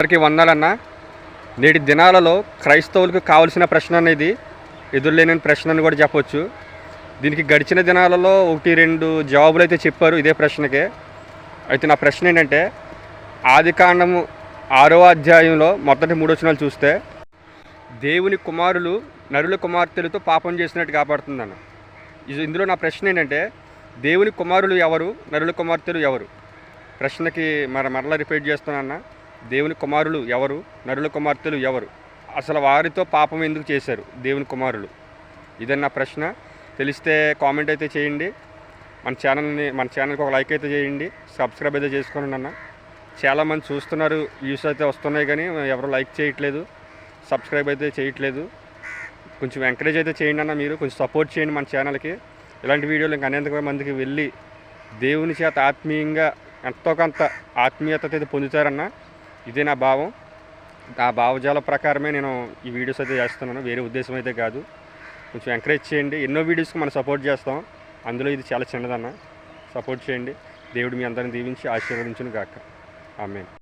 అందరికీ వందలన్న. నేటి దినాలలో క్రైస్తవులకు కావలసిన ప్రశ్న అనేది ఎదురులేని ప్రశ్న అని కూడా చెప్పవచ్చు. దీనికి గడిచిన దినాలలో 1-2 జవాబులు అయితే చెప్పారు ఇదే ప్రశ్నకే. అయితే నా ప్రశ్న ఏంటంటే, ఆదికాండము 6వ అధ్యాయంలో మొదటి 3 వచనాలు చూస్తే దేవుని కుమారులు నరుల కుమార్తెలతో పాపం చేసినట్టు కాపాడుతుందన్న. ఇందులో నా ప్రశ్న ఏంటంటే, దేవుని కుమారులు ఎవరు, నరుల కుమార్తెలు ఎవరు? ప్రశ్నకి మరలా రిపీట్ చేస్తున్నాన్న. దేవుని కుమారులు ఎవరు, నరుల కుమార్తెలు ఎవరు? అసలు వారితో పాపం ఎందుకు చేశారు దేవుని కుమారులు? ఇదన్న ప్రశ్న. తెలిస్తే కామెంట్ అయితే చేయండి. మన ఛానల్కి ఒక లైక్ అయితే చేయండి. సబ్స్క్రైబ్ అయితే చేసుకోండి అన్న. చాలామంది చూస్తున్నారు, వ్యూస్ అయితే వస్తున్నాయి, కానీ ఎవరు లైక్ చేయట్లేదు, సబ్స్క్రైబ్ అయితే చేయట్లేదు. కొంచెం ఎంకరేజ్ అయితే చేయండి అన్న. మీరు కొంచెం సపోర్ట్ చేయండి మన ఛానల్కి. ఇలాంటి వీడియోలు ఇంకా అనేక మందికి వెళ్ళి దేవుని చేత ఆత్మీయంగా ఎంతో కొంత ఆత్మీయత అయితే పొందుతారన్న. ఇదే నా భావం. ఆ భావజాల ప్రకారమే నేను ఈ వీడియోస్ అయితే చేస్తున్నాను, వేరే ఉద్దేశం అయితే కాదు. కొంచెం ఎంకరేజ్ చేయండి. ఎన్నో వీడియోస్కి మనం సపోర్ట్ చేస్తాం, అందులో ఇది చాలా చిన్నదన్న. సపోర్ట్ చేయండి. దేవుడు మీ అందరిని దీవించి ఆశీర్వదించును గాక. ఆమేన్.